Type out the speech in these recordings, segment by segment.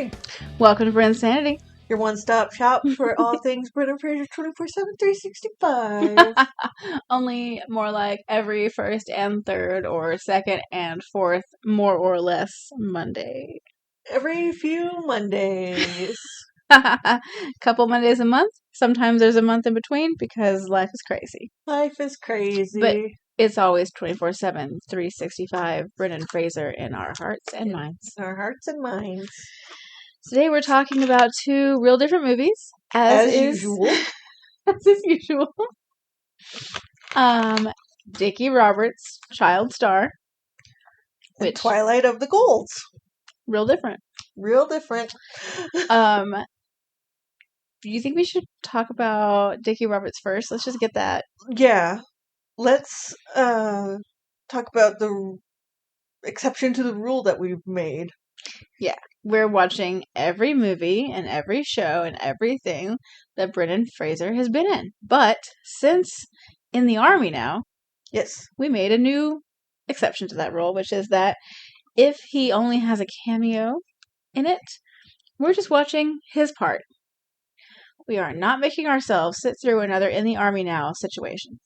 Sanity. Welcome to Brand's Sanity. Your one-stop shop for all things Brendan Fraser 24/7, 365. Only more like every first and third or second and fourth, more or less, Monday. Every few Mondays. Couple Mondays a month. Sometimes there's a month in between because life is crazy. Life is crazy. But it's always 24/7, 365, Brendan Fraser in our hearts and minds. Our hearts and minds. Today we're talking about two real different movies. As usual. As is usual. Dickie Roberts, child star. And Twilight of the Golds. Real different. Real different. Do you think we should talk about Dickie Roberts first? Let's just get that. Yeah. Let's talk about the exception to the rule that we've made. Yeah. We're watching every movie and every show and everything that Brendan Fraser has been in. But since in the Army now, yes, we made a new exception to that rule, which is that if he only has a cameo in it, we're just watching his part. We are not making ourselves sit through another in the Army now situation.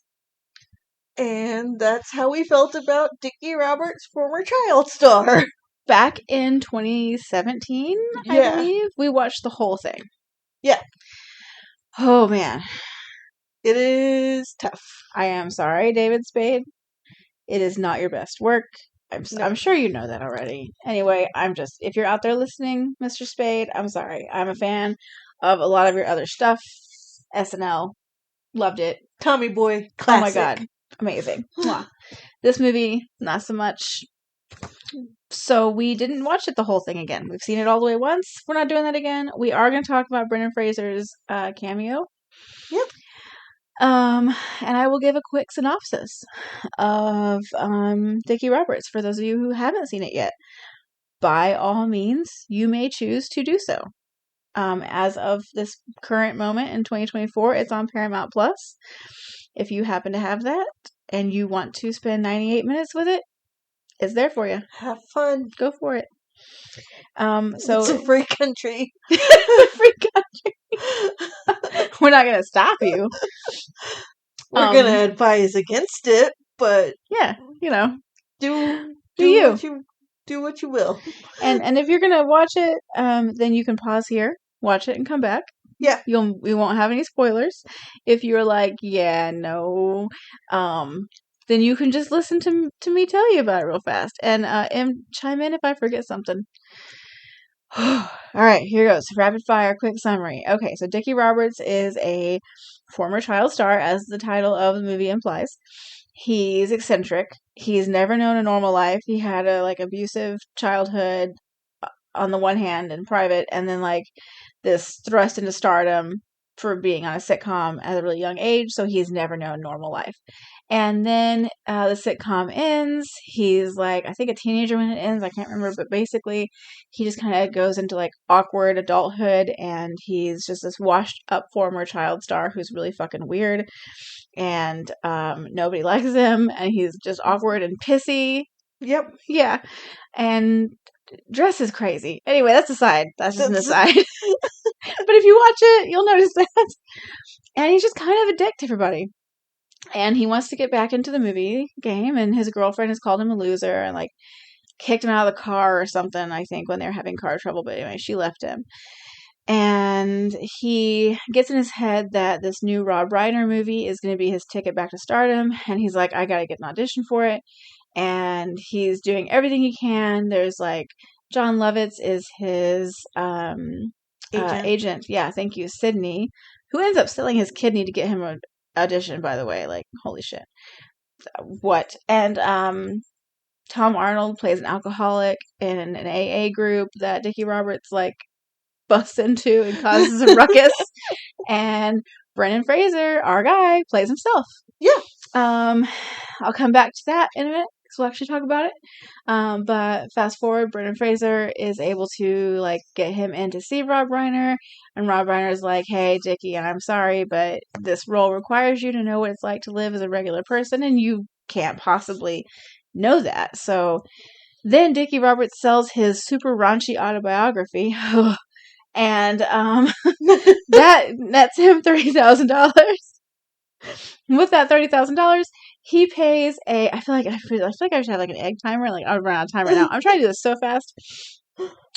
And that's how we felt about Dickie Roberts' former child star. Back in 2017, I believe, we watched the whole thing. Yeah. Oh, man. It is tough. I am sorry, David Spade. It is not your best work. I'm sure you know that already. Anyway, if you're out there listening, Mr. Spade, I'm sorry. I'm a fan of a lot of your other stuff. SNL. Loved it. Tommy Boy. Classic. Oh my God. Amazing. This movie, not so much. So we didn't watch it the whole thing again. We've seen it all the way once. We're not doing that again. We are going to talk about Brendan Fraser's cameo. Yep. And I will give a quick synopsis of Dickie Roberts for those of you who haven't seen it yet. By all means, you may choose to do so. As of this current moment in 2024, it's on Paramount Plus. If you happen to have that and you want to spend 98 minutes with it, it's there for you. Have fun. Go for it. It's a free country. Free country. We're not going to stop you. We're going to advise against it, but yeah, do what you will. And if you're going to watch it, then you can pause here, watch it, and come back. Yeah. We won't have any spoilers. If you're like, yeah, no, then you can just listen to me tell you about it real fast. And chime in if I forget something. All right, here goes. Rapid fire, quick summary. Okay, so Dickie Roberts is a former child star, as the title of the movie implies. He's eccentric. He's never known a normal life. He had a abusive childhood on the one hand in private, and then this thrust into stardom for being on a sitcom at a really young age, so he's never known normal life. And then the sitcom ends. He's I think a teenager when it ends. I can't remember, but basically he just kind of goes into awkward adulthood, and he's just this washed up former child star who's really fucking weird, and nobody likes him, and he's just awkward and pissy. Yep. Yeah. And dresses crazy. Anyway, that's aside. That's just an aside. But if you watch it, you'll notice that. And he's just kind of a dick to everybody. And he wants to get back into the movie game, and his girlfriend has called him a loser and kicked him out of the car or something, I think, when they were having car trouble. But anyway, she left him. And he gets in his head that this new Rob Reiner movie is going to be his ticket back to stardom. And he's like, I got to get an audition for it. And he's doing everything he can. There's John Lovitz is his agent. Yeah, thank you, Sydney, who ends up selling his kidney to get him an audition, by the way. Holy shit. What? And Tom Arnold plays an alcoholic in an AA group that Dickie Roberts busts into and causes a ruckus. And Brendan Fraser, our guy, plays himself. Yeah. I'll come back to that in a minute. We'll actually talk about it. But fast forward, Brendan Fraser is able to get him in to see Rob Reiner, and Rob Reiner's like, hey, Dickie, and I'm sorry, but this role requires you to know what it's like to live as a regular person, and you can't possibly know that. So Then Dickie Roberts sells his super raunchy autobiography, and that nets him $30,000. With that $30,000, he pays a. I feel like I should have like an egg timer. Like I'll run out of time right now. I'm trying to do this so fast.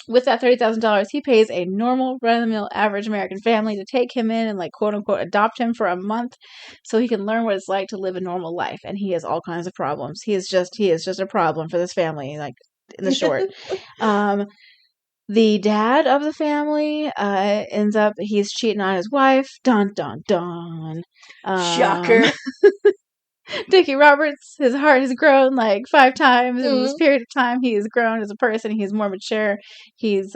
With that $30,000, he pays a normal, run-of-the-mill, average American family to take him in and, like, quote-unquote, adopt him for a month so he can learn what it's like to live a normal life. And he has all kinds of problems. He is just a problem for this family, like, in the short. The dad of the family ends up, he's cheating on his wife. Dun, dun, dun. Shocker. Dickie Roberts, his heart has grown like 5 times in this period of time. He has grown as a person. He's more mature. He's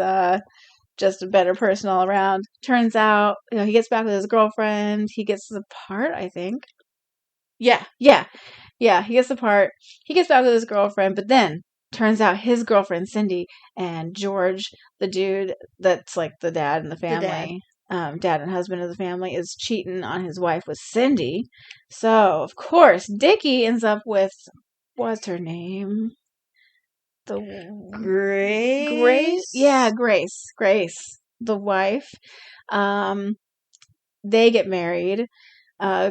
just a better person all around. Turns out, he gets back with his girlfriend. He gets the part, I think. Yeah, he gets the part. He gets back with his girlfriend, but then turns out his girlfriend, Cindy, and George, the dude that's like the dad in the family, dad and husband of the family, is cheating on his wife with Cindy. So, of course, Dickie ends up with, what's her name? Grace? Yeah, Grace, the wife. They get married.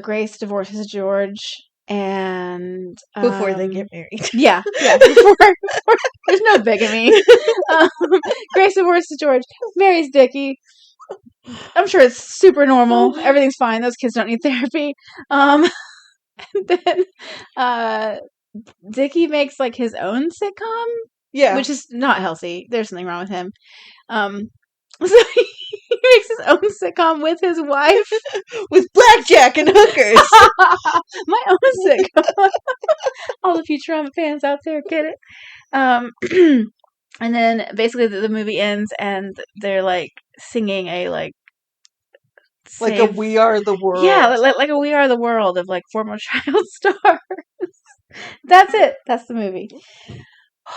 Grace divorces George, and before they get married. Yeah. Before, there's no bigamy. Grace divorces George, marries Dickie. I'm sure it's super normal. Everything's fine. Those kids don't need therapy. And then Dickie makes like his own sitcom. Yeah. Which is not healthy. There's something wrong with him. So he makes his own sitcom with his wife. With blackjack and hookers. My own sitcom. All the Futurama fans out there get it. And then basically the movie ends and they're like singing a like a We Are the World. Yeah, like a We Are the World of like former child stars. That's it. That's the movie.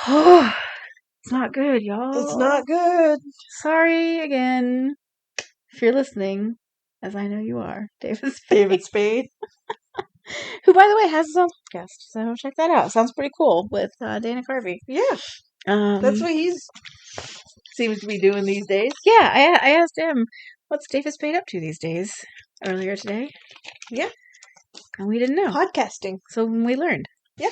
It's not good, y'all. It's not good. Sorry again. If you're listening, as I know you are, David Spade. Who, by the way, has his own podcast. So check that out. Sounds pretty cool with Dana Carvey. Yeah. That's what he's seems to be doing these days. Yeah, I asked him, what's David Spade up to these days? Earlier today. Yeah. And we didn't know. Podcasting. So we learned. Yeah.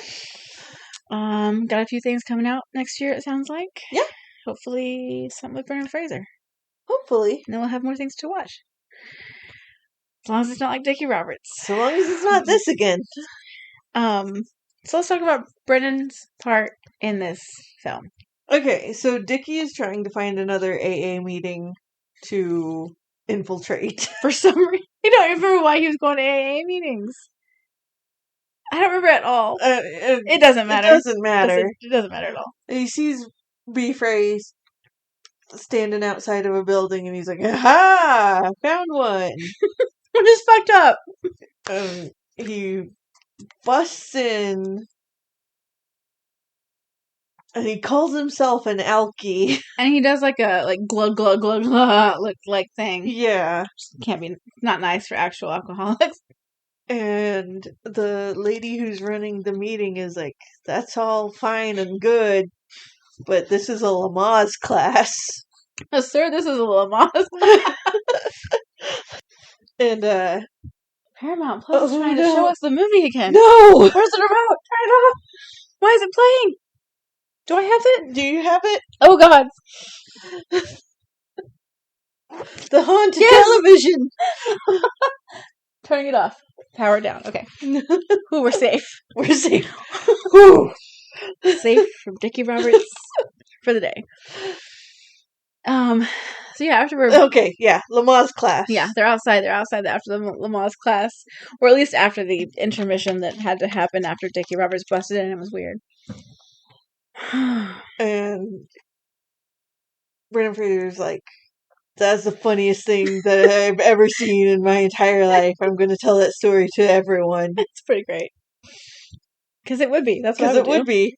Got a few things coming out next year, it sounds like. Yeah. Hopefully something with Brendan Fraser. Hopefully. And then we'll have more things to watch. As long as it's not like Dickie Roberts. So long as it's not this again. So let's talk about Brendan's part in this film. Okay, so Dickie is trying to find another AA meeting to infiltrate. For some reason. I don't even remember why he was going to AA meetings. I don't remember at all. It doesn't matter. It doesn't matter. It doesn't matter at all. He sees B-Frey standing outside of a building and he's like, aha! Found one! We're just fucked up. He busts in and he calls himself an alky. And he does like a glug glug glug glug like thing. Yeah. Can't be not nice for actual alcoholics. And the lady who's running the meeting is like, that's all fine and good, but this is a Lamaze class. Oh, sir, this is a Lamaze class. And Paramount Plus is trying to show us the movie again. No! Where's the remote? Turn it off! Why is it playing? Do I have it? Do you have it? Oh, God. The haunted television! Turning it off. Power down. Okay. Ooh, we're safe. We're safe. Whew. Safe from Dickie Roberts for the day. So yeah, after we're okay, yeah, Lamaze class. Yeah, they're outside after the Lamaze class, or at least after the intermission that had to happen after Dickie Roberts busted in. It was weird. And Brendan Fraser's like, that's the funniest thing that I've ever seen in my entire life. I'm going to tell that story to everyone. It's pretty great. Because it would be. That's what Because it would be.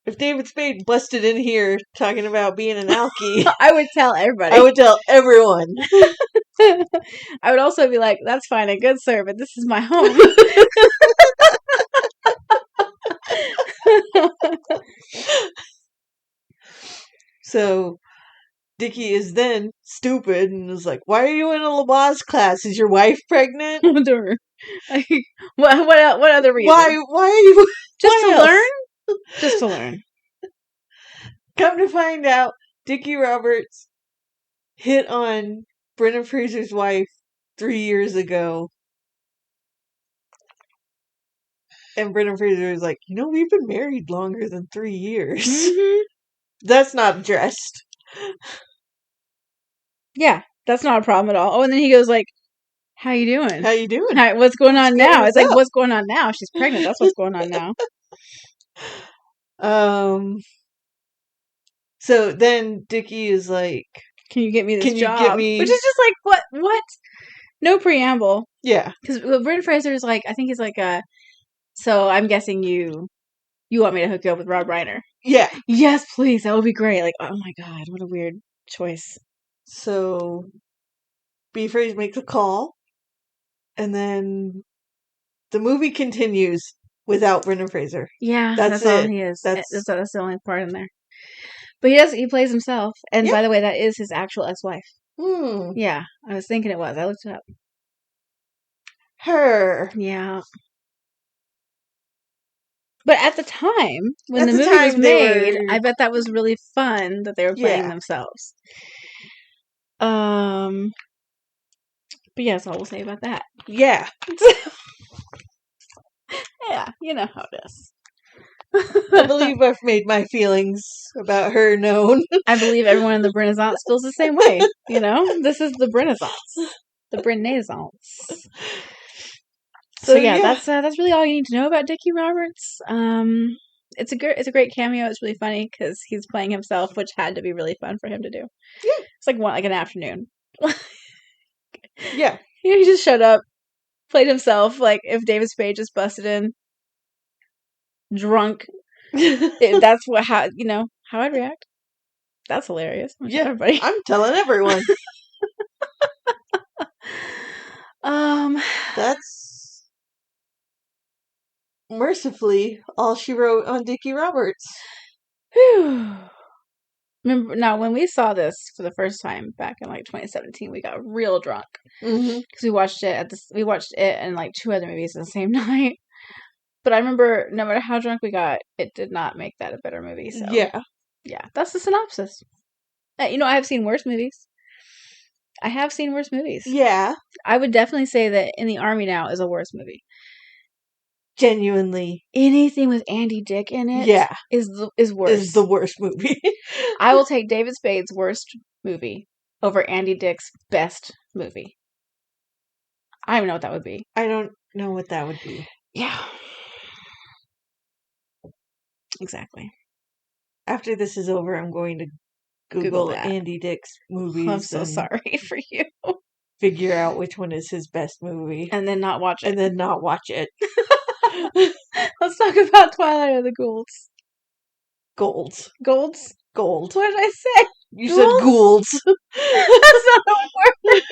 If David Spade busted in here talking about being an alky, I would tell everybody. I would tell everyone. I would also be like, that's fine and good, sir, but this is my home. So Dickie is then stupid and is like, "Why are you in a Lamaze class? Is your wife pregnant? Whatever. Like, what other reason? Why are you? Just why to else? learn? Just to learn. Come to find out, Dickie Roberts hit on Brendan Fraser's wife 3 years ago. And Brendan Fraser is like, we've been married longer than 3 years. Mm-hmm. That's not addressed. Yeah, that's not a problem at all. Oh, and then he goes like, "How you doing? How you doing? What's going on now?" What's It's like, up? "What's going on now? She's pregnant. That's what's going on now." So then Dickie is like, "Can you get me this "Can you job?" get me?" Which is just like, what? No preamble. Yeah, because Brendan Fraser is like, I think he's like, so I'm guessing you want me to hook you up with Rob Reiner. Yeah. Yes, please. That would be great. Like, oh my god, what a weird choice. So B-Phrase makes a call, and then the movie continues without Brendan Fraser. Yeah, that's all it. he is. That's the only part in there. But he plays himself. And by the way, that is his actual ex-wife. Yeah, I was thinking it was. I looked it up. Her. Yeah. But at the time, when the movie was made, I bet that was really fun that they were playing themselves. But yeah, that's all we'll say about that. Yeah. Yeah, you know how it is. I believe I've made my feelings about her known. I believe everyone in the Renaissance feels the same way. This is the Renaissance. The Renaissance. So yeah, that's really all you need to know about Dickie Roberts. It's a great cameo. It's really funny because he's playing himself, which had to be really fun for him to do. Yeah, it's like an afternoon. Yeah, he just showed up, played himself. Like if David Spade just busted in, drunk. That's how I'd react. That's hilarious. Yeah, everybody. I'm telling everyone. That's mercifully all she wrote on Dickie Roberts. Remember now when we saw this for the first time back in like 2017, we got real drunk because we watched it and like 2 other movies the same night. But I remember no matter how drunk we got, it did not make that a better movie. So yeah, that's the synopsis. I have seen worse movies. Yeah, I would definitely say that In the Army Now is a worse movie. Genuinely, anything with Andy Dick in it, is worse. Is the worst movie. I will take David Spade's worst movie over Andy Dick's best movie. I don't even know what that would be. I don't know what that would be. Yeah. Exactly. After this is over, I'm going to Google Andy Dick's movies. I'm so sorry for you. Figure out which one is his best movie. And then not watch it. Let's talk about Twilight of the Goulds. Golds. Gold. What did I say? You said goulds. That's not a word.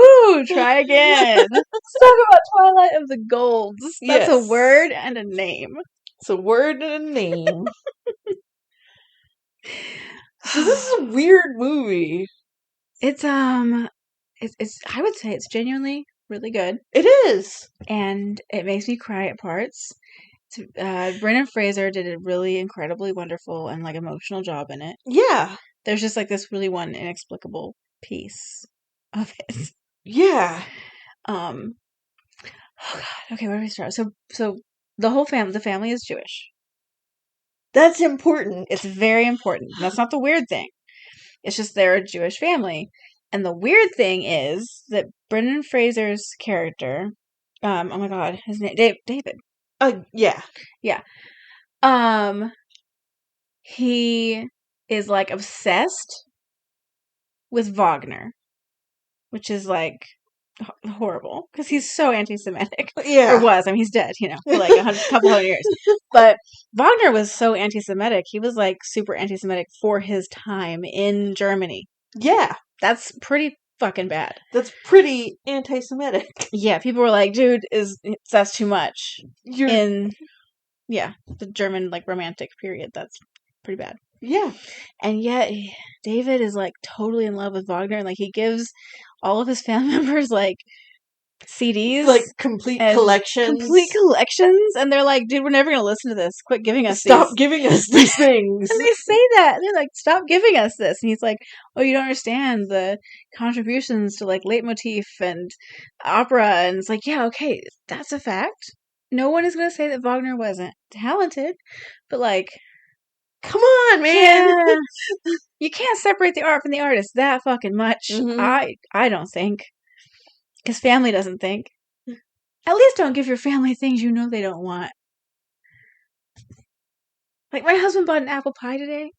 Ooh, try again. Let's talk about Twilight of the Goulds. That's a word and a name. It's a word and a name. So this is a weird movie. It's I would say it's genuinely really good. It is. And it makes me cry at parts. Brendan Fraser did a really incredibly wonderful and like emotional job in it. Yeah. There's just like this really one inexplicable piece of it. Yeah. Oh god. Okay, where do we start? So the whole the family is Jewish. That's important. It's very important. That's not the weird thing. It's just they're a Jewish family. And the weird thing is that Brendan Fraser's character, oh my god, his name David. Yeah. Yeah. He is like obsessed with Wagner, which is like horrible because he's so anti-Semitic. Yeah. Or was. I mean, he's dead, for like a couple hundred years. But Wagner was so anti-Semitic. He was like super anti-Semitic for his time in Germany. Yeah. That's pretty fucking bad. That's pretty anti-Semitic. Yeah, people were like, dude, that's too much. In the German like romantic period. That's pretty bad. Yeah. And yet, David is like totally in love with Wagner, and like he gives all of his family members like CDs, like complete collections, and they're like, "Dude, we're never gonna listen to this. Quit giving us Stop these." giving us these things. And they say that they're like, "Stop giving us this," and he's like, "Oh, you don't understand the contributions to like leitmotif and opera," and it's like, "Yeah, okay, that's a fact. No one is gonna say that Wagner wasn't talented, but like." Come on, man. Yeah. You can't separate the art from the artist that fucking much. Mhm. I don't think. Because family doesn't think. At least don't give your family things you know they don't want. Like, my husband bought an apple pie today.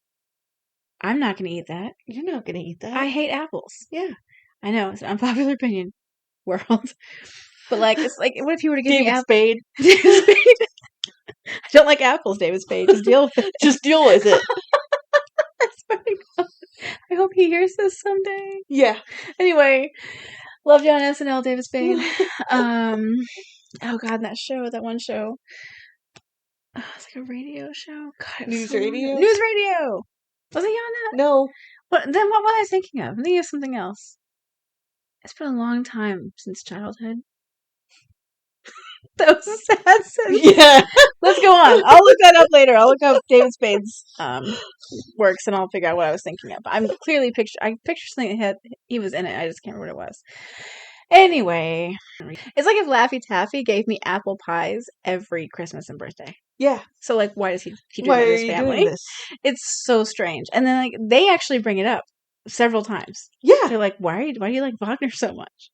I'm not going to eat that. You're not gonna eat that. I hate apples. Yeah. I know, it's an unpopular opinion. World. But, like, it's like, what if you were to give me David apples? Spade. David Spade. I don't like apples, David Spade. Just deal with it. Just deal with it. I swear to God. I hope he hears this someday. Yeah. Anyway, loved you on SNL, David Spade. Oh God, that one show. Oh, it's like a radio show. God, News radio? News radio. Was he on that? No. What was I thinking of? I'm thinking of something else. It's been a long time since childhood. That was a sad sentence. Yeah. Let's go on. I'll look that up later. I'll look up David Spade's works and I'll figure out what I was thinking of. I picture something that he was in it. I just can't remember what it was. Anyway, it's like if Laffy Taffy gave me apple pies every Christmas and birthday. Yeah. So like, why does he do Why that to are his you family? doing this? It's so strange. And then like they actually bring it up several times. Yeah. They're like, why do you like Wagner so much?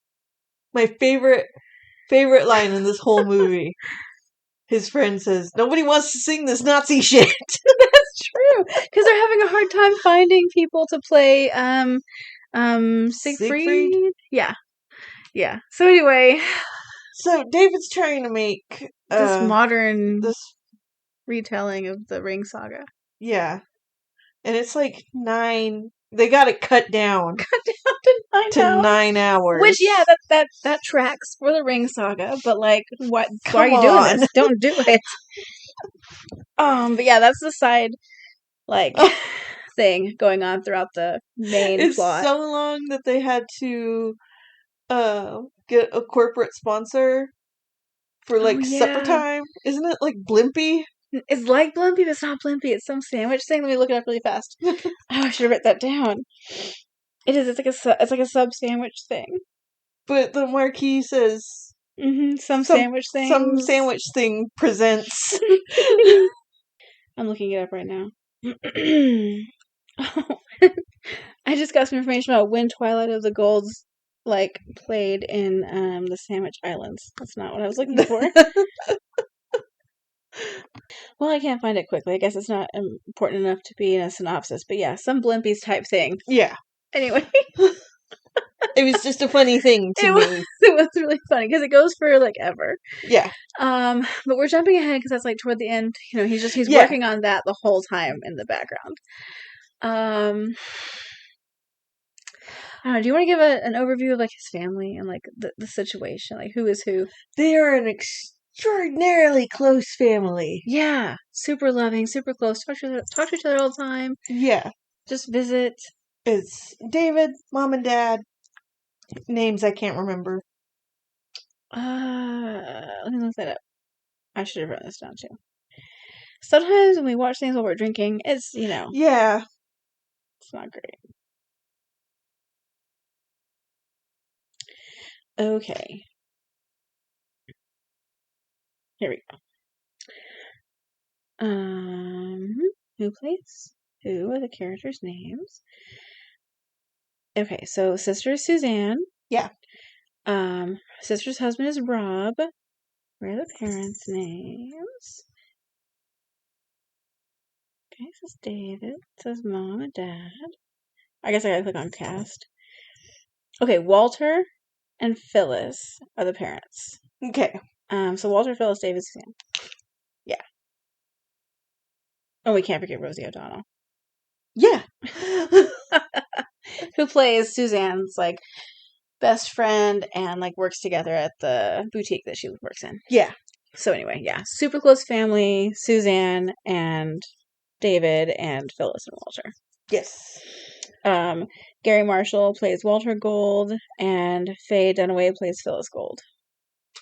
My favorite line in this whole movie. His friend says, "Nobody wants to sing this Nazi shit." That's true. Because they're having a hard time finding people to play Siegfried? Yeah. Yeah. So anyway. So David's trying to make this modern this retelling of the Ring Saga. Yeah. And it's like 9. They got it cut down. to 9 hours. Which, yeah, that tracks for the Ring Saga, but like, why are you doing this? Don't do it. But yeah, that's the side, like, thing going on throughout the main plot. It's so long that they had to get a corporate sponsor for like supper time. Isn't it like Blimpie? It's like Blimpie, but it's not Blimpie. It's some sandwich thing. Let me look it up really fast. Oh, I should have written that down. It is. It's like a sub sandwich thing. But the marquee says some sandwich thing. Some sandwich thing presents. I'm looking it up right now. I just got some information about when Twilight of the Golds like played in the Sandwich Islands. That's not what I was looking for. Well, I can't find it quickly. I guess it's not important enough to be in a synopsis. But yeah, some Blimpies type thing. Yeah. Anyway. It was just a funny thing to me. It was really funny because it goes for like ever. Yeah. But we're jumping ahead because that's like toward the end. You know, he's working on that the whole time in the background. I don't know. Do you want to give an overview of like his family and like the situation, like who is who? They are an extraordinarily close family. Yeah, super loving, super close. Talk to each other all the time. Yeah, just visit. It's David, mom and dad. Names I can't remember. Let me look that up. I should have written this down too. Sometimes when we watch things while we're drinking, it's yeah, it's not great. Okay. Here we go. Who plays who are the characters' names? Okay, so sister is Suzanne. Yeah. Sister's husband is Rob. Where are the parents' names? Okay, it says David. It says mom and dad. I guess I gotta click on cast. Okay, Walter and Phyllis are the parents. Okay. So Walter, Phyllis, David, Suzanne. Yeah. Oh, we can't forget Rosie O'Donnell. Yeah. Who plays Suzanne's like best friend and like works together at the boutique that she works in. Yeah. So anyway, yeah, super close family, Suzanne and David, and Phyllis and Walter. Yes. Gary Marshall plays Walter Gold, and Faye Dunaway plays Phyllis Gold.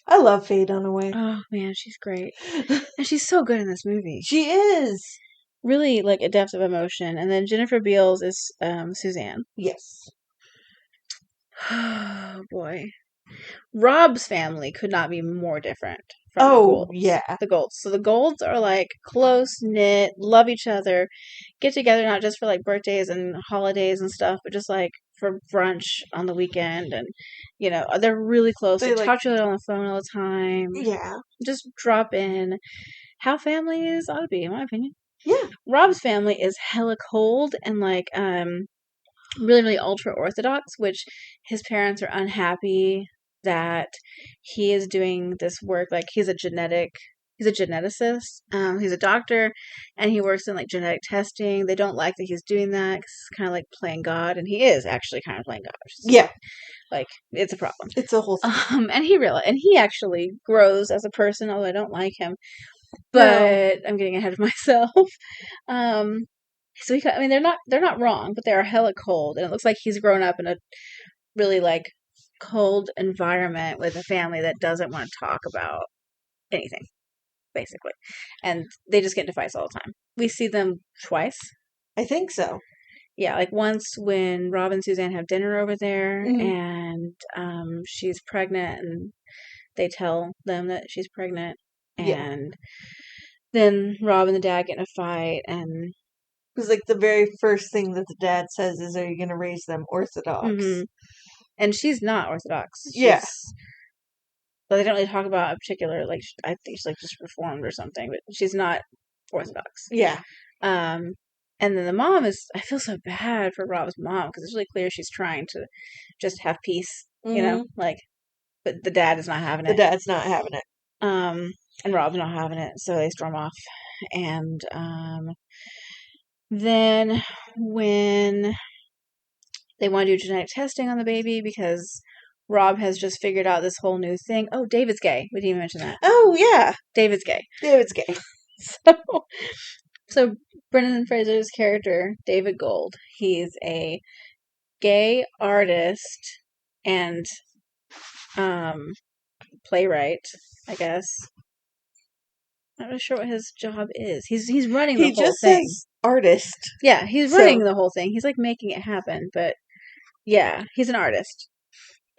I love Faye Dunaway. Oh man, she's great. And she's so good in this movie. She is. Really, like, a depth of emotion. And then Jennifer Beals is Suzanne. Yes. Oh boy. Rob's family could not be more different from the Golds. Yeah. The Golds. So the Golds are like close knit, love each other, get together not just for like birthdays and holidays and stuff, but just like for brunch on the weekend. And, you know, they're really close. They talk to each other on the phone all the time. Yeah. Just drop in. How families ought to be, in my opinion. Yeah. Rob's family is hella cold and like really, really ultra orthodox, which his parents are unhappy that he is doing this work. Like, he's a geneticist. He's a doctor, and he works in like genetic testing. They don't like that he's doing that 'cause it's kind of like playing God, and he is actually kind of playing God. Yeah. Like, it's a problem. It's a whole thing. And he actually grows as a person, although I don't like him. But I'm getting ahead of myself. So they're not wrong, but they are hella cold, and it looks like he's grown up in a really like cold environment with a family that doesn't want to talk about anything, basically, and they just get into fights all the time. We see them twice. I think so. Yeah, like once when Rob and Suzanne have dinner over there, and she's pregnant, and they tell them that she's pregnant, and then Rob and the dad get in a fight, and because like the very first thing that the dad says is, "Are you going to raise them Orthodox?" Mm-hmm. And she's not Orthodox. But they don't really talk about a particular, like, I think she's like just Reformed or something, but she's not Orthodox. Yeah. And then the mom I feel so bad for Rob's mom because it's really clear she's trying to just have peace, you know, like, but the dad is not having it. The dad's not having it. And Rob's not having it, so they storm off. And then when they want to do genetic testing on the baby because Rob has just figured out this whole new thing. Oh, David's gay. We didn't even mention that. Oh, yeah. David's gay. David's gay. So Brendan Fraser's character, David Gold, he's a gay artist and playwright, I guess. Not really sure what his job is. He's running the whole thing. He just says artist. Yeah, he's running the whole thing. He's like making it happen, but yeah, he's an artist.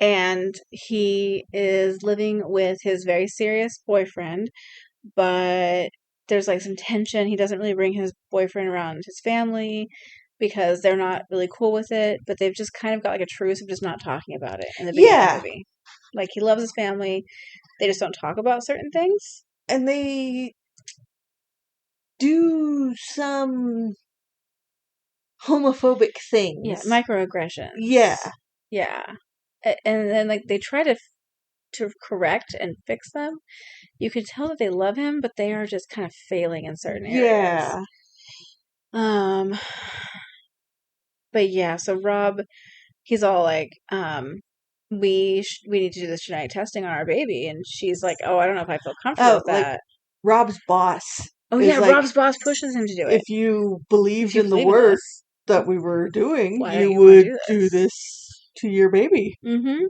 And he is living with his very serious boyfriend, but there's like some tension. He doesn't really bring his boyfriend around his family because they're not really cool with it, but they've just kind of got like a truce of just not talking about it in the beginning of the movie. Like, he loves his family. They just don't talk about certain things. And they do some homophobic things. Yeah, microaggressions. Yeah. Yeah. And then, like, they try to correct and fix them. You could tell that they love him, but they are just kind of failing in certain areas. Yeah. But yeah, so Rob, he's all like, we need to do this genetic testing on our baby, and she's like, oh, I don't know if I feel comfortable with that. Like, Rob's boss. Oh yeah, like, Rob's boss pushes him to do it. If you believed in the work that we were doing, you would do this to your baby. Mm-hmm.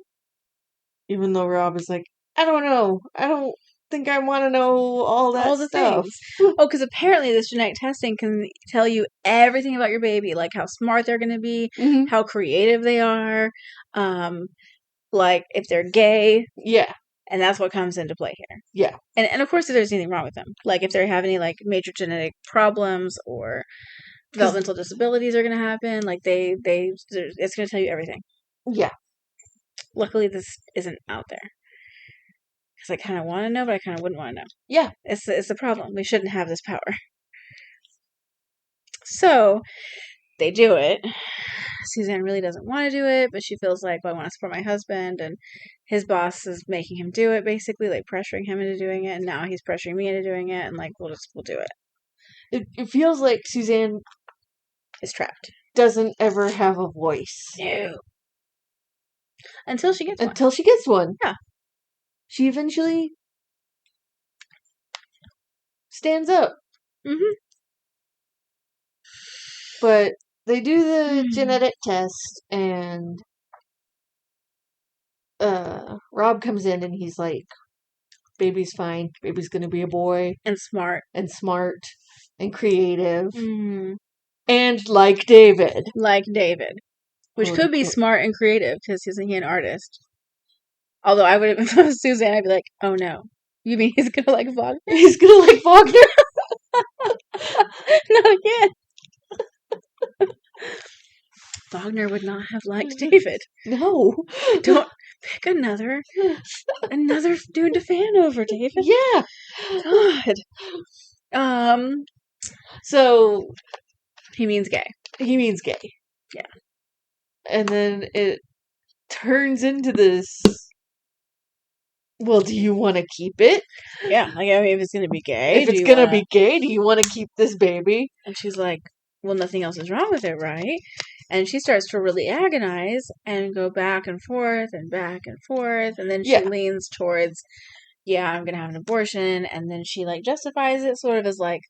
Even though Rob is like, I don't know. I don't think I want to know all the stuff. Things. Oh, because apparently this genetic testing can tell you everything about your baby, like how smart they're going to be, how creative they are, like if they're gay. Yeah. And that's what comes into play here. Yeah. And of course, if there's anything wrong with them, like if they have any like major genetic problems or developmental disabilities are going to happen, like it's going to tell you everything. Yeah. Luckily, this isn't out there. Because I kind of want to know, but I kind of wouldn't want to know. Yeah. It's the problem. We shouldn't have this power. So, they do it. Suzanne really doesn't want to do it, but she feels like, well, I want to support my husband, and his boss is making him do it, basically, like pressuring him into doing it, and now he's pressuring me into doing it, and like, we'll do it. It feels like Suzanne is trapped. Doesn't ever have a voice. No. Until she gets one. Until she gets one. Yeah. She eventually stands up. Mm-hmm. But they do the genetic test, and Rob comes in and he's like, baby's fine. Baby's gonna be a boy. And smart. And creative. Mm-hmm. And like David. Like David. Which could be smart and creative, because isn't he an artist? Although I would, if I was Suzanne, I'd be like, oh no. You mean he's gonna like Wagner? He's gonna like Wagner? Not again. Wagner would not have liked David. No. Don't pick another dude to fan over, David. Yeah. God. So he means gay. He means gay. Yeah. And then it turns into this. Well, do you want to keep it? Yeah. Like, I mean, if it's gonna be gay, if it's gonna be gay, do you want to keep this baby? And she's like, well, nothing else is wrong with it, right? And she starts to really agonize and go back and forth and back and forth. And then she leans towards, yeah, I'm going to have an abortion. And then she, like, justifies it sort of as, like,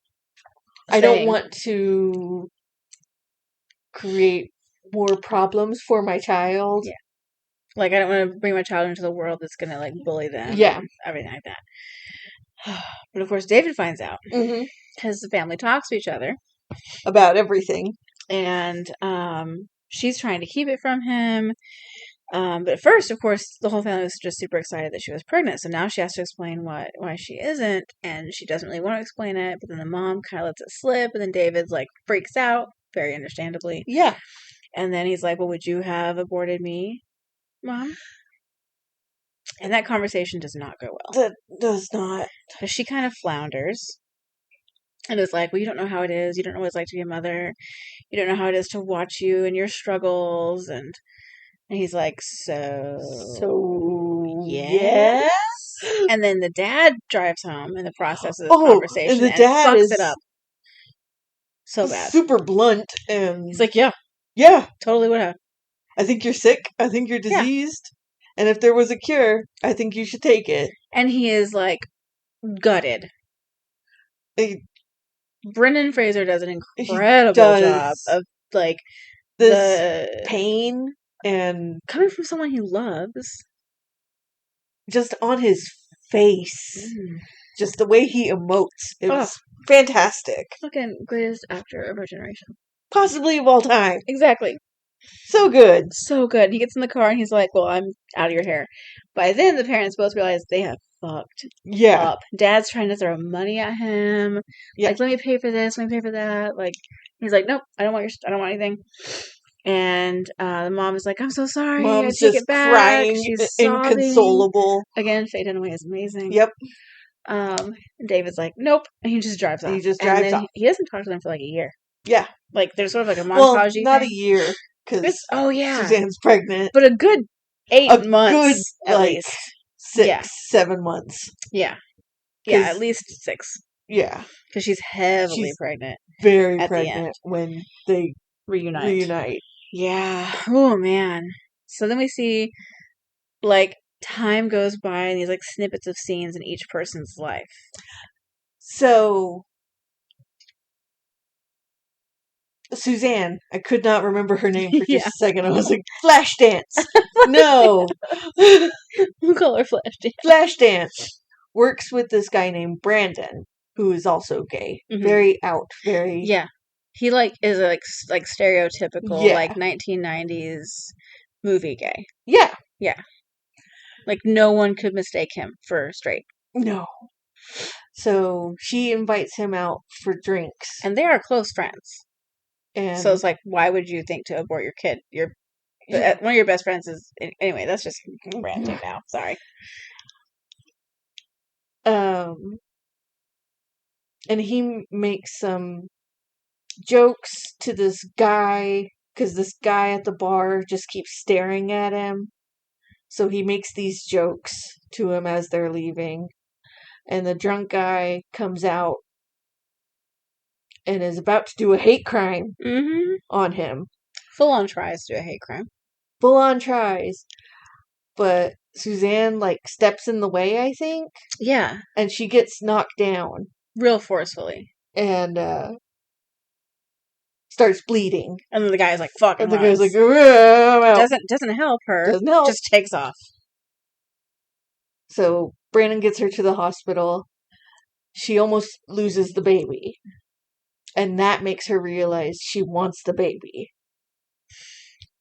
I don't want to create more problems for my child. Yeah. Like, I don't want to bring my child into the world that's going to, like, bully them. Yeah. And everything like that. But, of course, David finds out. Because the family talks to each other. About everything. And she's trying to keep it from him. But at first, of course, the whole family was just super excited that she was pregnant. So now she has to explain why she isn't. And she doesn't really want to explain it. But then the mom kind of lets it slip. And then David's like freaks out, very understandably. Yeah. And then he's like, well, would you have aborted me, Mom? And that conversation does not go well. That does not. Because she kind of flounders. And it's like, well, you don't know how it is. You don't know what it's like to be a mother. You don't know how it is to watch you and your struggles. And he's like, so yes? And then the dad drives home in the process of this conversation and the dad fucks it up. So bad. Super blunt. And he's like, yeah. Yeah. Totally would have. I think you're sick. I think you're diseased. Yeah. And if there was a cure, I think you should take it. And he is like gutted. Brendan Fraser does an incredible job of like the pain and coming from someone he loves, just on his face, just the way he emotes. It was fantastic. Fucking greatest actor of our generation, possibly of all time. Exactly. So good. So good. He gets in the car and he's like, well, I'm out of your hair. By then, the parents both realize they have fucked up. Dad's trying to throw money at him. Yeah. Like, let me pay for this, let me pay for that. Like, he's like, nope, I don't want anything. And the mom is like, I'm so sorry. Mom's I take just it back. Crying, she's inconsolable. Again, Faye Dunaway is amazing. Yep. David's like, nope. And he just drives off. He just drives off. He doesn't talk to them for like a year. Yeah. Like, there's sort of like a montage. Well, not a year. Because Suzanne's pregnant. But a good 8 months at least. 7 months. Yeah. Yeah, at least 6. Yeah. Because she's heavily pregnant. Very pregnant when they reunite. Yeah. Oh, man. So then we see, like, time goes by and these, like, snippets of scenes in each person's life. So Suzanne, I could not remember her name for just a second. I was like, Flashdance. No. We'll call her Flashdance. Flashdance works with this guy named Brandon, who is also gay. Mm-hmm. Very out, very... Yeah. He, like, is a, like stereotypical, like, 1990s movie gay. Yeah. Yeah. Like, no one could mistake him for straight. No. So, she invites him out for drinks. And they are close friends. And so it's like, why would you think to abort your kid? One of your best friends is... Anyway, that's just ranting now. Sorry. And he makes some jokes to this guy, because this guy at the bar just keeps staring at him. So he makes these jokes to him as they're leaving. And the drunk guy comes out and is about to do a hate crime on him. Full on tries to do a hate crime. Full on tries. But Suzanne, like, steps in the way, I think. Yeah. And she gets knocked down. Real forcefully. And starts bleeding. And then the guy's like, fucking And the guy's like, doesn't help her. Doesn't help. Just takes off. So Brandon gets her to the hospital. She almost loses the baby. And that makes her realize she wants the baby.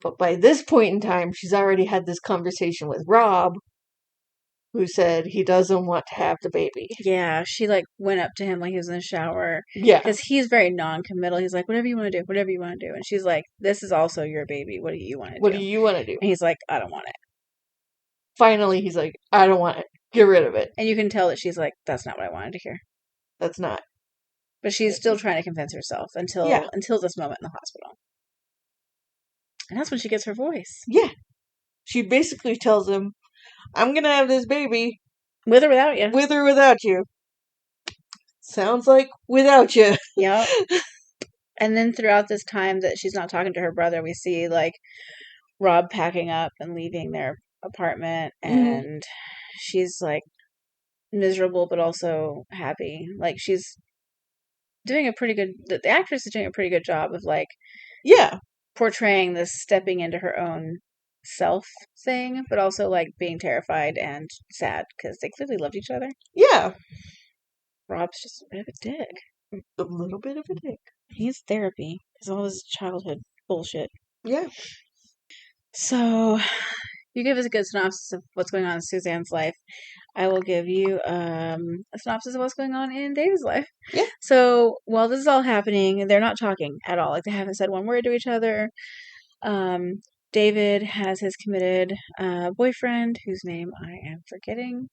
But by this point in time, she's already had this conversation with Rob, who said he doesn't want to have the baby. Yeah, she like went up to him like he was in the shower. Yeah. Because he's very non-committal. He's like, whatever you want to do, whatever you want to do. And she's like, this is also your baby. What do you want to do? What do you want to do? And he's like, I don't want it. Finally, he's like, I don't want it. Get rid of it. And you can tell that she's like, that's not what I wanted to hear. That's not. But she's still trying to convince herself until this moment in the hospital. And that's when she gets her voice. Yeah. She basically tells him, I'm going to have this baby. With or without you. With or without you. Sounds like without you. Yep. And then throughout this time that she's not talking to her brother, we see, like, Rob packing up and leaving their apartment. And she's, like, miserable but also happy. Like, she's doing a pretty good... The actress is doing a pretty good job of, like... Yeah. Portraying this stepping into her own self thing, but also like being terrified and sad because they clearly loved each other. Yeah. Rob's just a bit of a dick. A little bit of a dick. He's therapy because all his childhood bullshit. Yeah. So, you give us a good synopsis of what's going on in Suzanne's life. I will give you a synopsis of what's going on in David's life. Yeah. So, while this is all happening, they're not talking at all. Like, they haven't said one word to each other. David has his committed boyfriend, whose name I am forgetting.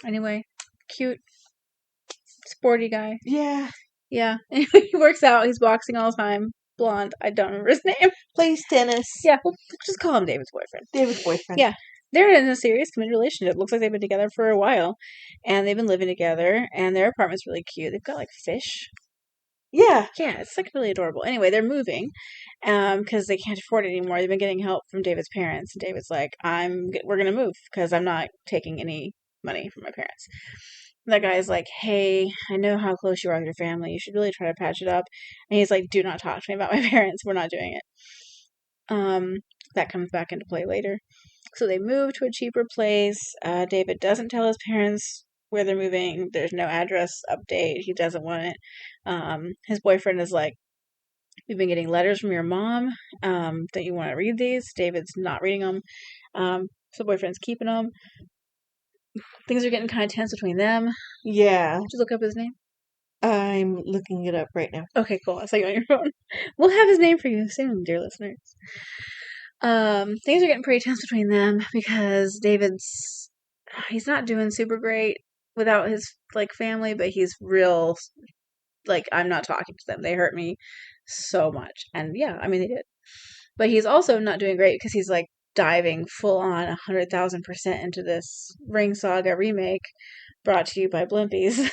Anyway, cute, sporty guy. Yeah. Yeah. Anyway, he works out. He's boxing all the time. Blonde. I don't remember his name. Plays tennis. Yeah, we'll just call him David's boyfriend. David's boyfriend. Yeah. They're in a serious committed relationship. Looks like they've been together for a while. And they've been living together. And their apartment's really cute. They've got, like, fish. Yeah. Yeah, it's, like, really adorable. Anyway, they're moving. Because they can't afford it anymore. They've been getting help from David's parents. And David's like, we're going to move. Because I'm not taking any money from my parents. That guy's like, hey, I know how close you are with your family. You should really try to patch it up. And he's like, do not talk to me about my parents. We're not doing it. That comes back into play later. So they move to a cheaper place. David doesn't tell his parents where they're moving. There's no address update. He doesn't want it. His boyfriend is like, we've been getting letters from your mom. Don't you want to read these? David's not reading them. So the boyfriend's keeping them. Things are getting kind of tense between them. Yeah. Did you look up his name? I'm looking it up right now. Okay, cool. I saw you on your phone. We'll have his name for you soon, dear listeners. Things are getting pretty tense between them because he's not doing super great without his, like, family, but he's real, like, I'm not talking to them. They hurt me so much. And yeah, I mean, they did. But he's also not doing great because he's, like, diving full on 100,000% into this Ring Saga remake brought to you by Blimpies.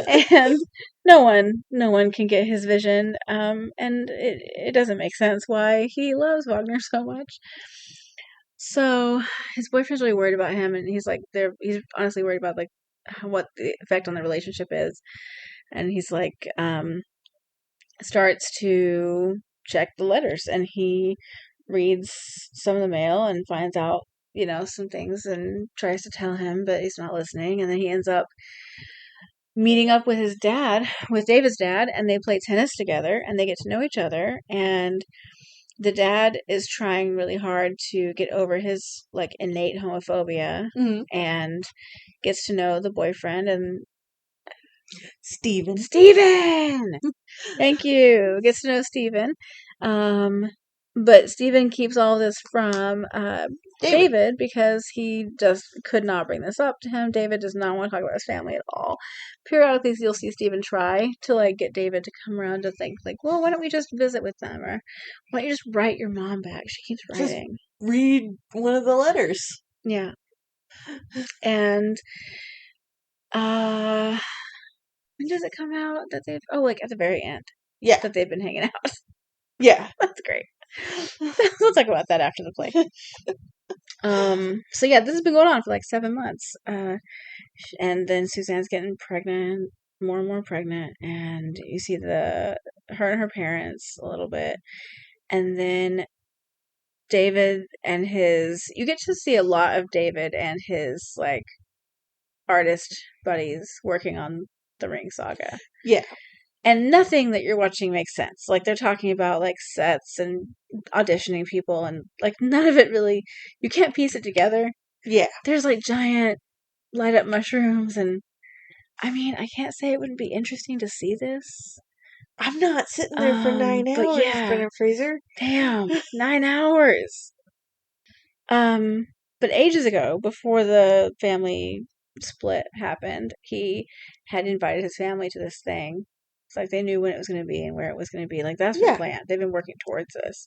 And no one can get his vision. And it doesn't make sense why he loves Wagner so much. So his boyfriend's really worried about him, and he's like, he's honestly worried about, like, what the effect on the relationship is. And he's like, starts to check the letters, and he reads some of the mail and finds out, some things and tries to tell him, but he's not listening. And then he ends up meeting up with David's dad, and they play tennis together, and they get to know each other. And the dad is trying really hard to get over his, like, innate homophobia, and gets to know the boyfriend and Steven! Thank you. Gets to know Steven. But Steven keeps all this from David because he just could not bring this up to him. David does not want to talk about his family at all. Periodically, you'll see Steven try to, like, get David to come around to think, like, well, why don't we just visit with them? Or why don't you just write your mom back? She keeps writing. Just read one of the letters. Yeah. And, when does it come out that they've... Oh, like, at the very end. Yeah. That they've been hanging out. Yeah. That's great. We'll talk about that after the play. So yeah, this has been going on for like 7 months. And then Suzanne's getting pregnant more and more pregnant, and you see her and her parents a little bit, and then David and you get to see a lot of David and his like artist buddies working on the Ring Saga. Yeah. And nothing that you're watching makes sense. Like, they're talking about, like, sets and auditioning people, and, like, none of it really, you can't piece it together. Yeah. There's, like, giant light up mushrooms, and, I mean, I can't say it wouldn't be interesting to see this. I'm not sitting there for 9 but hours, yeah. Brendan Fraser. Damn, 9 hours. But ages ago, before the family split happened, he had invited his family to this thing. It's like they knew when it was going to be and where it was going to be. Like, that's their plan. They've been working towards this.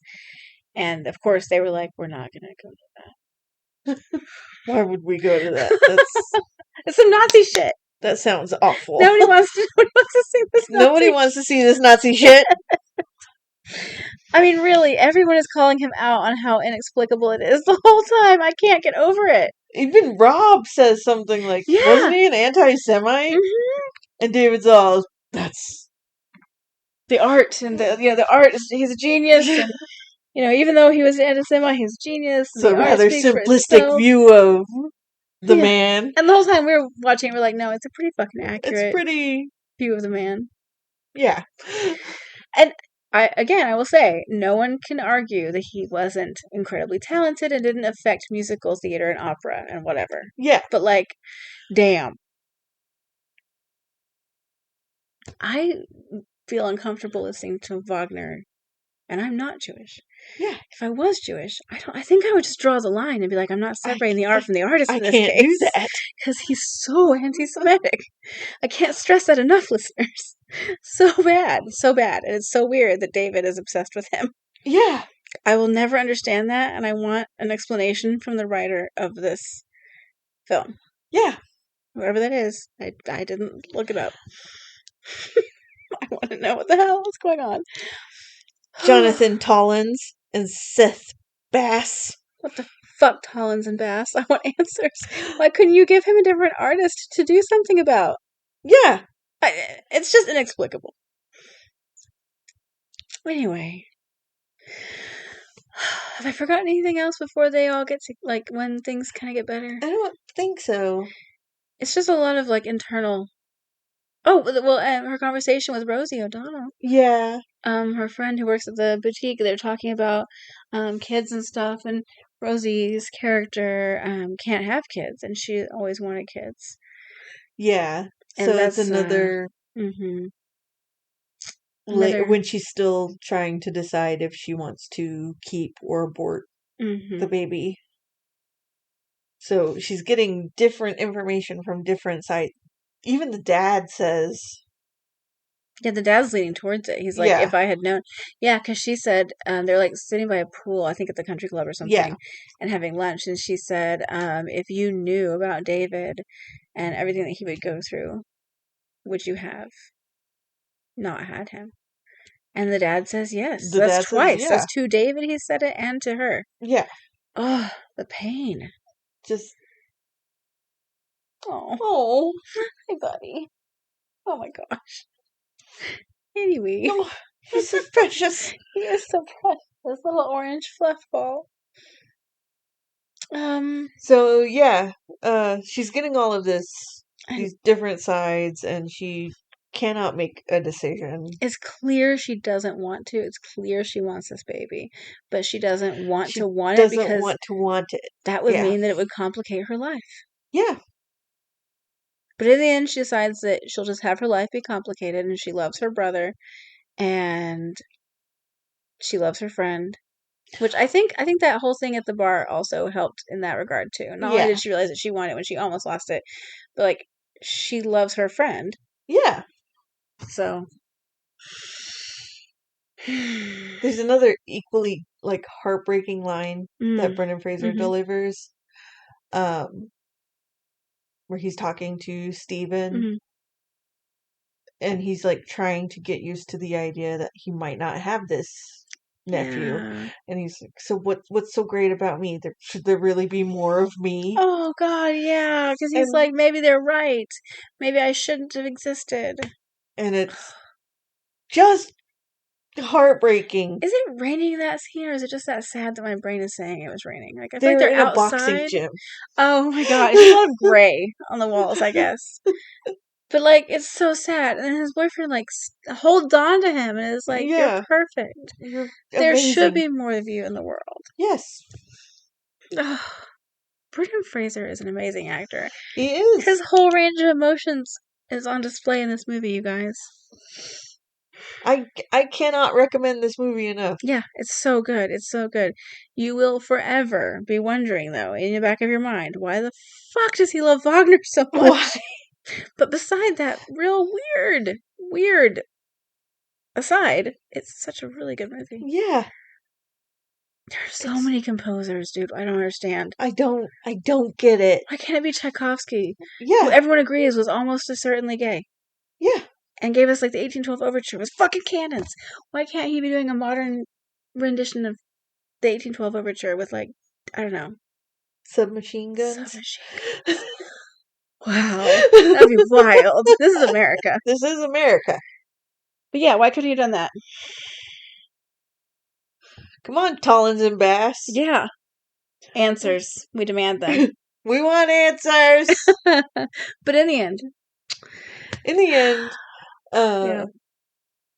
And, of course, they were like, we're not going to go to that. Why would we go to that? That's it's some Nazi shit. That sounds awful. Nobody wants to see this Nazi Nobody wants to see this Nazi shit. I mean, really, everyone is calling him out on how inexplicable it is the whole time. I can't get over it. Even Rob says something like, wasn't he an anti-Semite? Mm-hmm. And David's all, that's the art, and the art he's a genius, and even though he was an anti-Semite, he's a genius. So a rather simplistic view of the man. And the whole time we were watching, we're like, no, it's a pretty fucking accurate it's pretty view of the man. Yeah. And I will say, no one can argue that he wasn't incredibly talented and didn't affect musical theater and opera and whatever. Yeah. But, like, damn. I feel uncomfortable listening to Wagner, and I'm not Jewish. Yeah. If I was Jewish, I think I would just draw the line and be like, I'm not separating the art from the artist in this case. I can't do that. Because he's so anti-Semitic. I can't stress that enough, listeners. So bad. So bad. And it's so weird that David is obsessed with him. Yeah. I will never understand that, and I want an explanation from the writer of this film. Yeah. Whoever that is. I didn't look it up. I want to know what the hell is going on. Jonathan Tollins and Seth Bass. What the fuck, Tollins and Bass? I want answers. Why couldn't you give him a different artist to do something about? Yeah. It's just inexplicable. Anyway. Have I forgotten anything else before they all get to, like, when things kind of get better? I don't think so. It's just a lot of, like, internal... Oh, well, her conversation with Rosie O'Donnell. Yeah. Her friend who works at the boutique, they're talking about kids and stuff, and Rosie's character can't have kids, and she always wanted kids. Yeah. And so that's another... when she's still trying to decide if she wants to keep or abort the baby. So she's getting different information from different sides. Even the dad says... Yeah, the dad's leaning towards it. He's like, if I had known... Yeah, because she said, they're like sitting by a pool, I think at the country club or something, and having lunch. And she said, if you knew about David and everything that he would go through, would you have not had him? And the dad says yes. That's twice. That's to David he said it, and to her. Yeah. Oh, the pain. Just... Oh. Hi, buddy. Oh my gosh. Anyway. Oh, he's so precious. He is so precious. This little orange fluff ball. So, yeah. She's getting all of these different sides, and she cannot make a decision. It's clear she doesn't want to. It's clear she wants this baby. But she doesn't want to want it because... want it. That would mean that it would complicate her life. Yeah. But in the end, she decides that she'll just have her life be complicated, and she loves her brother, and she loves her friend. Which I think that whole thing at the bar also helped in that regard, too. Not only did she realize that she wanted it when she almost lost it, but, like, she loves her friend. Yeah. So. There's another equally, like, heartbreaking line that Brendan Fraser delivers. Where he's talking to Steven. And he's, like, trying to get used to the idea that he might not have this nephew. Yeah. And he's like, so what's so great about me? Should there really be more of me? Oh, God, yeah. Because he's And like, maybe they're right. Maybe I shouldn't have existed. and it's just heartbreaking. Is it raining that scene, or is it just that sad that my brain is saying it was raining? Like, I feel like They're they're in a boxing outside. gym. Oh, my God. It's just a lot of gray on the walls, I guess. But, like, it's so sad. And his boyfriend, like, holds on to him and is like, you're Yeah. perfect. You're There should amazing. be more of you in the world. Yes. Oh, Brendan Fraser is an amazing actor. He is. His whole range of emotions is on display in this movie, you guys. I cannot recommend this movie enough. Yeah, it's so good. It's so good. You will forever be wondering, though, in the back of your mind, why the fuck does he love Wagner so much? Why? But beside that real weird aside, it's such a really good movie. Yeah. There's so many composers, dude. I don't understand. I don't get it. Why can't it be Tchaikovsky? Yeah. Who everyone agrees was almost as certainly gay. Yeah. And gave us like the 1812 overture with fucking cannons. Why can't he be doing a modern rendition of the 1812 overture with like, I don't know, Submachine guns. submachine guns? Wow, that'd be wild. This is America. This is America. But yeah, why couldn't he have done that? Come on, Tollins and Bass. Yeah. Answers. We demand them. We want answers. But in the end. In the end, Yeah.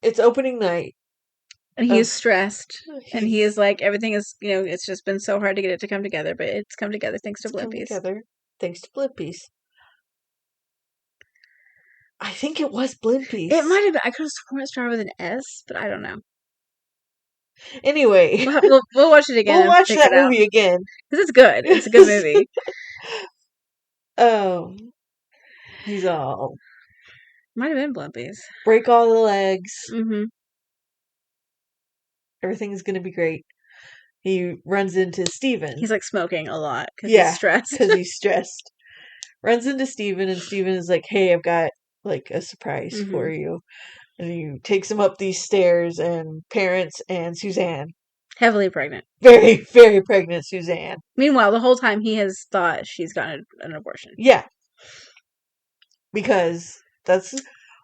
it's opening night. And he is stressed. And he is like, everything is, it's just been so hard to get it to come together. But it's come together thanks to Blimpies. Thanks to Blimpies. I think it was Blimpies. It might have been. I could have sworn it started with an S, but I don't know. Anyway. We'll watch it again. We'll watch that movie again. Because it's good. It's a good movie. He's all... Might have been Blimpies. Break all the legs. Mm-hmm. Everything's going to be great. He runs into Steven. He's like smoking a lot because he's stressed. Because he's stressed. Runs into Steven, and Steven is like, hey, I've got like a surprise for you. And he takes him up these stairs, and parents and Suzanne. Heavily pregnant. Very, very pregnant Suzanne. Meanwhile, the whole time he has thought she's gotten an abortion. Yeah. Because that's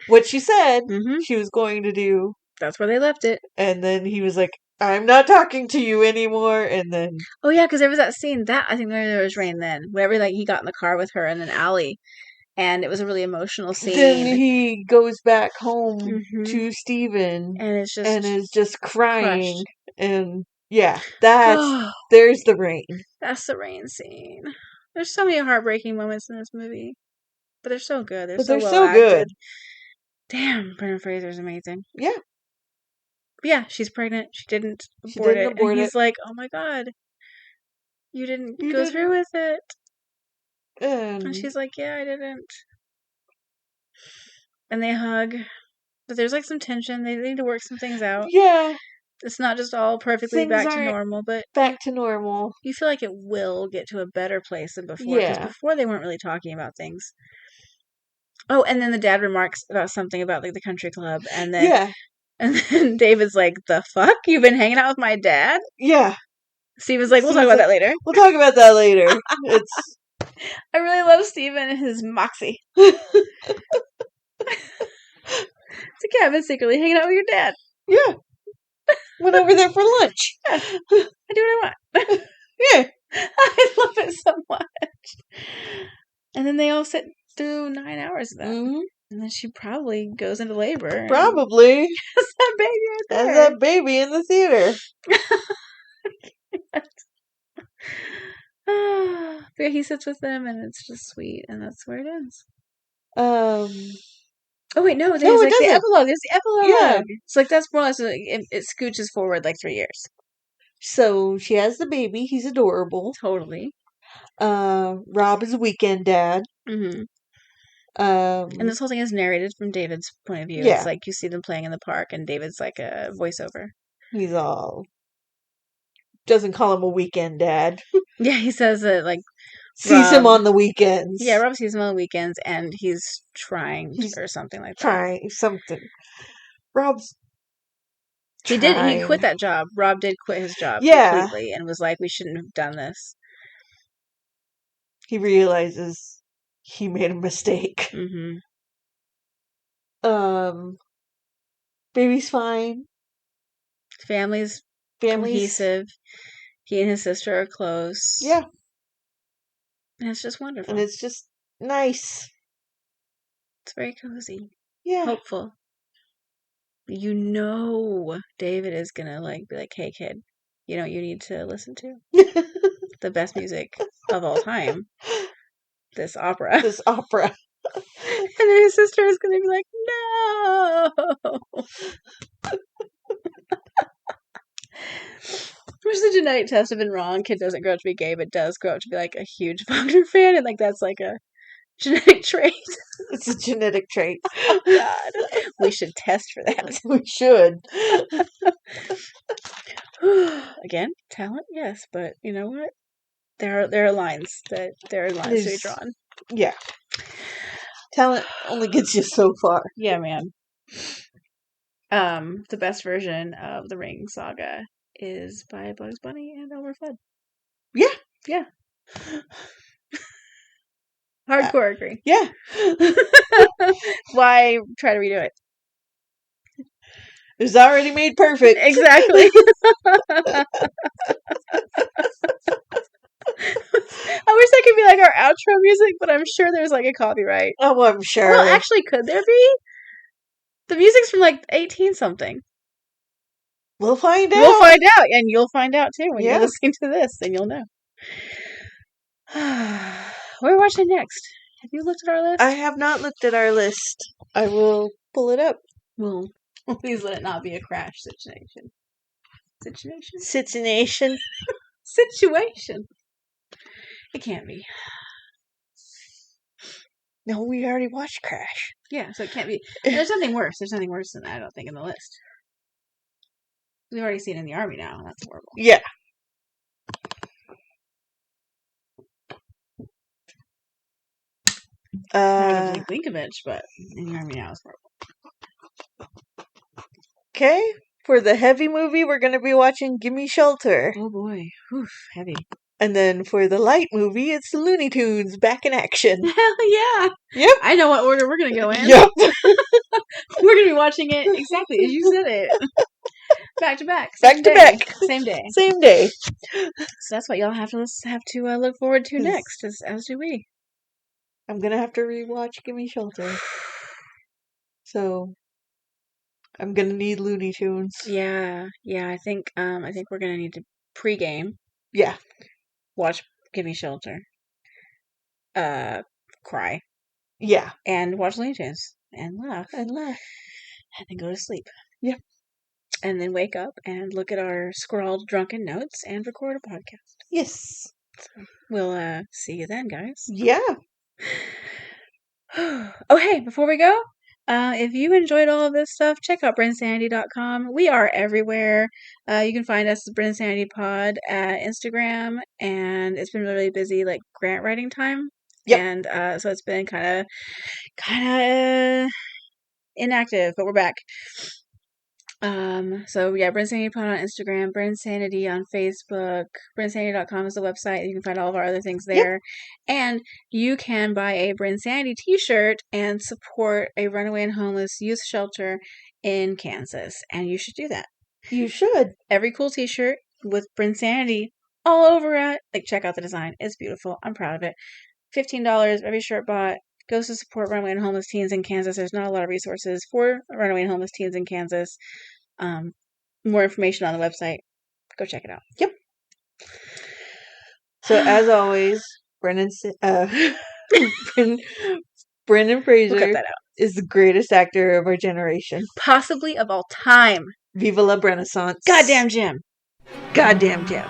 what she said she was going to do. That's where they left it. And then he was like, I'm not talking to you anymore. And then... Oh, yeah, because there was that scene. I think there was rain then. Whenever like he got in the car with her in an alley. And it was a really emotional scene. Then he goes back home to Steven. And is just crying. Crushed. And yeah, there's the rain. That's the rain scene. There's so many heartbreaking moments in this movie. But they're so good. They're so well acted. Good. Damn, Brendan Fraser's amazing. Yeah. But yeah, she's pregnant. She didn't abort it. And he's like, oh my god. You didn't go through with it. And she's like, yeah, I didn't. And they hug. But there's like some tension. They need to work some things out. Yeah. It's not just all perfectly back to normal, but... Back to normal. You feel like it will get to a better place than before. Because before they weren't really talking about things. Oh, and then the dad remarks about something about like the country club. And then... And then David's like, the fuck? You've been hanging out with my dad? Yeah. Steven's like, we'll talk about that later. We'll talk about that later. I really love Steven and his moxie. It's like, yeah, I've been secretly hanging out with your dad. Yeah. Went over there for lunch. Yeah. I do what I want. Yeah. I love it so much. And then they all sit through 9 hours of that. Mm-hmm. And then she probably goes into labor. Probably. Has that baby right there. Has that baby in the theater. But he sits with them, and it's just sweet, and that's where it ends. Oh wait, no, there's like the epilogue. There's the epilogue. Yeah. It's like that's more or less it scooches forward like 3 years. So she has the baby. He's adorable. Totally. Rob is a weekend dad. Mm-hmm. And this whole thing is narrated from David's point of view. Yeah. It's like you see them playing in the park, and David's like a voiceover. He's all... Doesn't call him a weekend dad. Yeah, he says that, like... Sees him on the weekends. Yeah, Rob sees him on the weekends, and he's trying or something like that. Trying something. Rob's He quit that job. Rob did quit his job completely and was like, we shouldn't have done this. He realizes he made a mistake. Mm-hmm. Baby's fine. Family's cohesive. He and his sister are close. Yeah. And it's just wonderful. And it's just nice. It's very cozy. Yeah. Hopeful. You know David is gonna be like, hey kid, you know what you need to listen to? The best music of all time. This opera. This opera. And then his sister is gonna be like, no. Which the genetic tests have been wrong. Kid doesn't grow up to be gay, but does grow up to be like a huge Wagner fan, and like that's like a genetic trait. It's a genetic trait. Oh God. We should test for that. We should. Again, talent, yes, but you know what? There are lines to be drawn. Yeah. Talent only gets you so far. Yeah, man. The best version of the Ring Saga is by Bugs Bunny and Elmer Fudd. Yeah. Yeah. Hardcore agree. Yeah. Why try to redo it? It was already made perfect. Exactly. I wish that could be like our outro music, but I'm sure there's like a copyright. Oh, I'm sure. Well, actually, could there be? The music's from like 18 something. We'll find out. We'll find out, and you'll find out too when you're listening to this, and you'll know. What are we watching next? Have you looked at our list? I have not looked at our list. I will pull it up. Well, please let it not be a crash situation. Situation. It can't be. No, we already watched Crash. Yeah, so it can't be. There's nothing worse. There's nothing worse than that, I don't think, in the list. We've already seen it in the Army now. That's horrible. Yeah. Blinkovich, but in the Army now is horrible. Okay. For the heavy movie, we're going to be watching Gimme Shelter. Oh boy. Oof, heavy. And then for the light movie, it's the Looney Tunes back in action. Hell yeah. Yep. I know what order we're going to go in. Yep. We're going to be watching it exactly as you said it. Back to back. Back to back. Same day. Same day. So that's what y'all have to look forward to next, as do we. I'm going to have to rewatch Gimme Shelter. So I'm going to need Looney Tunes. Yeah. I think we're going to need to pregame. Yeah. Watch Gimme Shelter. Cry. Yeah. And watch Looney Tunes. And laugh. And then go to sleep. Yep. And then wake up and look at our scrawled drunken notes and record a podcast. Yes. So we'll see you then, guys. Yeah. Oh, hey, before we go, if you enjoyed all of this stuff, check out BrynSanity.com. We are everywhere. You can find us at BrynSanity Pod at Instagram, and it's been really busy, like grant writing time. Yep. And so it's been kind of inactive, but we're back. So yeah, BrynSanity Pod on Instagram, BrynSanity on Facebook, BrynSanity.com is the website. You can find all of our other things there. Yep. And you can buy a BrynSanity t-shirt and support a runaway and homeless youth shelter in Kansas. And you should do that. You should. Every cool t-shirt with BrynSanity all over it. Like, check out the design. It's beautiful. I'm proud of it. $15 every shirt bought goes to support runaway and homeless teens in Kansas. There's not a lot of resources for runaway and homeless teens in Kansas. More information on the website. Go check it out. Yep. So as always, Brendan Fraser is the greatest actor of our generation. Possibly of all time. Viva la Renaissance. Goddamn Jim. Goddamn Jim.